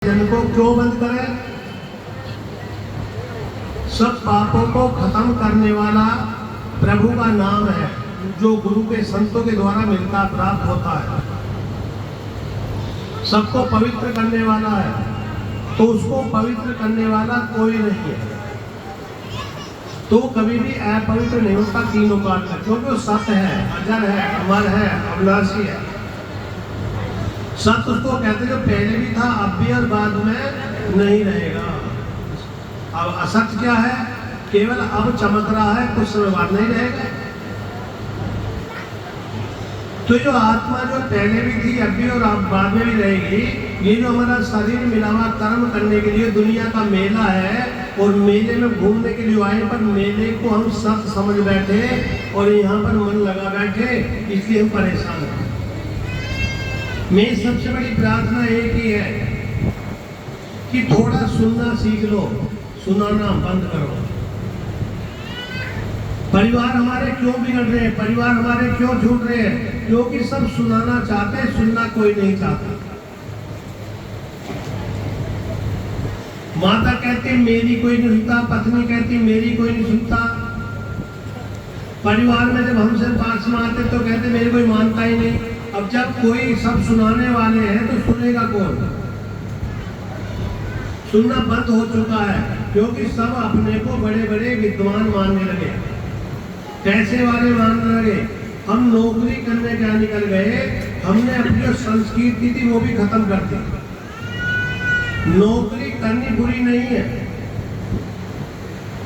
जन को क्यों बंद करें? सब पापों को खत्म करने वाला प्रभु का नाम है, जो गुरु के संतों के द्वारा मिलता प्राप्त होता है। सबको पवित्र करने वाला है, तो उसको पवित्र करने वाला कोई नहीं है। तो कभी भी अपवित्र नहीं होता तीनों काल में, क्योंकि वो सत्य है, अजर है, अमर है, अविनाशी है। सत्य उसको कहते जो पहले भी था, अब भी और बाद में नहीं रहेगा। अब असत्य क्या है? केवल अब चमक रहा है, कुछ समय बाद नहीं रहेगा। तो जो आत्मा जो पहले भी थी, अब भी और अब बाद में भी रहेगी, ये जो हमारा शरीर मिला हुआ कर्म करने के लिए दुनिया का मेला है, और मेले में घूमने के लिए आए, पर मेले को हम सत्य समझ बैठे और यहाँ पर मन लगा बैठे, इसलिए हम परेशान हैं। मेरी सबसे बड़ी प्रार्थना एक ही है कि थोड़ा सुनना सीख लो, सुनाना बंद करो। परिवार हमारे क्यों बिगड़ रहे हैं, परिवार हमारे क्यों छूट रहे हैं? क्योंकि सब सुनाना चाहते हैं, सुनना कोई नहीं चाहता। माता कहती मेरी कोई नहीं सुनता, पत्नी कहती मेरी कोई नहीं सुनता। परिवार में जब हमसे पास में आते तो कहते मेरे कोई मानता ही नहीं। अब जब कोई सब सुनाने वाले हैं तो सुनेगा कौन? सुनना बंद हो चुका है, क्योंकि सब अपने को बड़े बड़े विद्वान मानने लगे, पैसे वाले मानने लगे। हम नौकरी करने क्या निकल गए, हमने अपनी जो संस्कृति थी वो भी खत्म कर दी। नौकरी करनी बुरी नहीं है,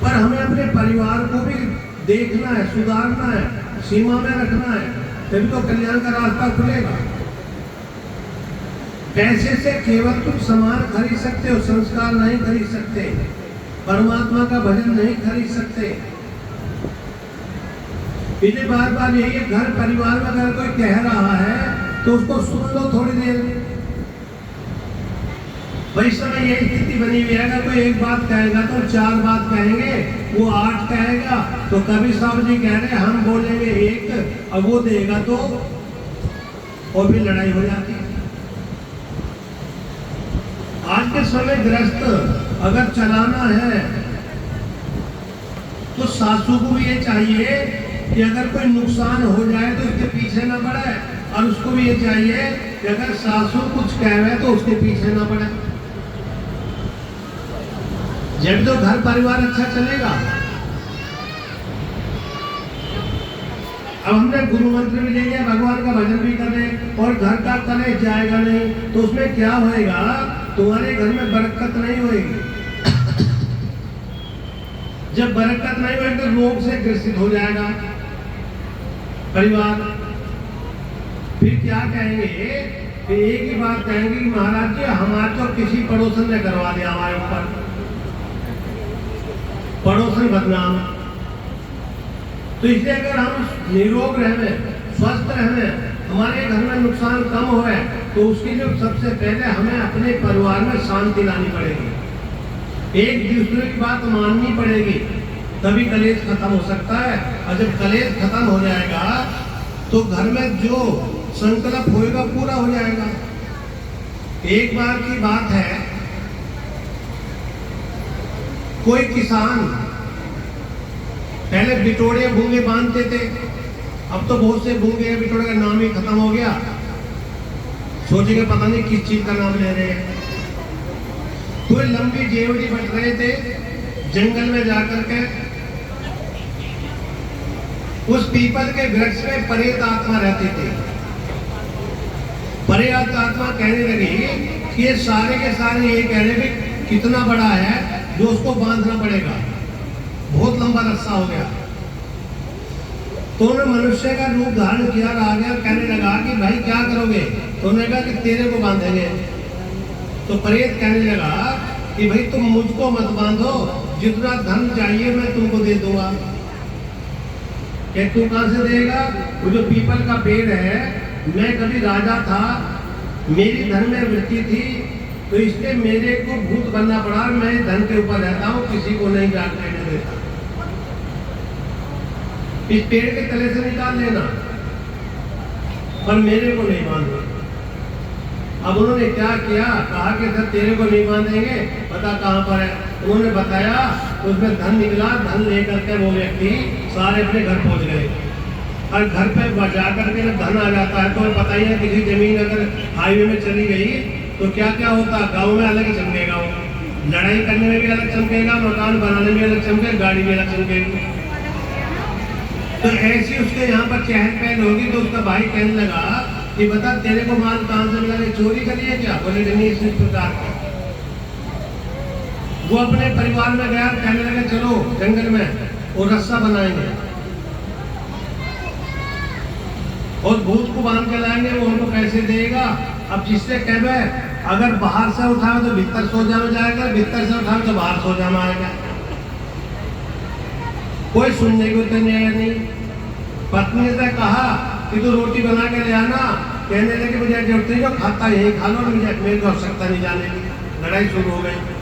पर हमें अपने परिवार को भी देखना है, सुधारना है, सीमा में रखना है, तभी तो कल्याण का रास्ता खुलेगा। पैसे से केवल तुम सामान खरीद सकते हो, संस्कार नहीं खरीद सकते, परमात्मा का भजन नहीं खरीद सकते। इसलिए बार बार यही है, घर परिवार में अगर कोई कह रहा है तो उसको सुन लो थोड़ी देर। भाई समय यही स्थिति बनी हुई है, अगर कोई एक बात कहेगा तो 4 बात कहेंगे, वो 8 कहेगा तो कभी साहब जी कह रहे हम बोलेंगे 1, अब वो देगा तो और भी लड़ाई हो जाती है। आज के समय ग्रस्त अगर चलाना है तो सासू को भी ये चाहिए कि अगर कोई नुकसान हो जाए तो उसके पीछे ना पड़े, और उसको भी ये चाहिए कि अगर सासू कुछ कहे तो उसके पीछे ना पड़े। जब तो घर परिवार अच्छा चलेगा। अब हमने गुरु मंत्र भी ले लिया, भगवान का भजन भी कर रहे, और घर का कलेश जाएगा नहीं, तो उसमें क्या होएगा? तुम्हारे घर में बरकत नहीं होएगी। जब बरकत नहीं होगी तो रोग से ग्रसित हो जाएगा परिवार। फिर क्या कहेंगे? फिर एक ही बात कहेंगे कि महाराज जी हमारे तो किसी पड़ोसन ने करवा दिया हमारे ऊपर, पड़ोसन बदनाम। तो इसलिए अगर हम निरोग रहे, स्वस्थ रहे, हमारे घर में नुकसान कम हो, तो उसकी जो सबसे पहले हमें अपने परिवार में शांति लानी पड़ेगी, एक दूसरे की बात माननी पड़ेगी, तभी कलेश खत्म हो सकता है। और जब कलेश खत्म हो जाएगा तो घर में जो संकल्प होएगा पूरा हो जाएगा। एक बार की बात है, कोई किसान पहले बिटोड़े भूंगे बांधते थे, अब तो बहुत से भूंगे बिटोड़े का नाम ही खत्म हो गया। सोचेंगे पता नहीं किस चीज का नाम ले रहे हैं। कोई लंबी जेवड़ी बट रहे थे जंगल में जाकर के, उस पीपल के वृक्ष में प्रेत आत्मा रहती थी। प्रेत आत्मा कहने लगी कि ये सारे के सारे ये कह रहे कि कितना बड़ा है जो उसको बांधना पड़ेगा, बहुत लंबा रस्सा हो गया। तो उन्होंने मनुष्य का रूप धारण किया, आ गया, कहने लगा कि भाई क्या करोगे? तो उन्होंने कहा कि तेरे को बांधेंगे। तो प्रेत कहने लगा कि भाई तुम मुझको मत बांधो, जितना धन चाहिए मैं तुमको दे दूंगा। तू कहां से देगा? वो जो पीपल का पेड़ है, मैं कभी राजा था, मेरी धन में वृत्ति थी, तो इसलिए मेरे को भूत बनना पड़ा, मैं धन के ऊपर रहता हूँ, किसी को नहीं जान लेने देता। इस पेड़ के तले से निकाल लेना, पर मेरे को नहीं मानना। अब उन्होंने क्या किया, कहा कि सर तेरे को नहीं बांधेंगे, पता कहाँ पर है। उन्होंने बताया, उसमें धन निकला। धन लेकर के वो व्यक्ति सारे अपने घर पहुंच गए। और घर पे जा करके जब धन आ जाता है तो पता ही है, किसी जमीन अगर हाईवे में चली गई तो क्या क्या होता, गाँव में अलग ही चमकेगा, वो लड़ाई करने में भी अलग चमकेगा, मकान बनाने में अलग चमकेगा, गाड़ी में अलग चमकेगी। तो ऐसी उसके यहाँ पर चहल पहल होगी। तो उसका भाई कहने लगा कि बता तेरे को माल कहाँ से मिला, चोरी करी है क्या? बोले नहीं, इस प्रकार का। वो अपने परिवार में गया, कहने लगा चलो जंगल में वो रस्सा बनाएंगे और भूत को बांध के लाएंगे, वो उनको पैसे देगा। अब जिससे कहवे अगर बाहर से उठाओ तो भीतर सोजा में जाएगा, भीतर से उठाओ तो बाहर सोजा में आएगा। कोई सुनने को तो नहीं। पत्नी से कहा कि तू रोटी बना के ले आना, कहने लगे मुझे जरूरत नहीं, जो खाता यही खा लो, मुझे मेरे को आवश्यकता नहीं जाने की। लड़ाई शुरू हो गई।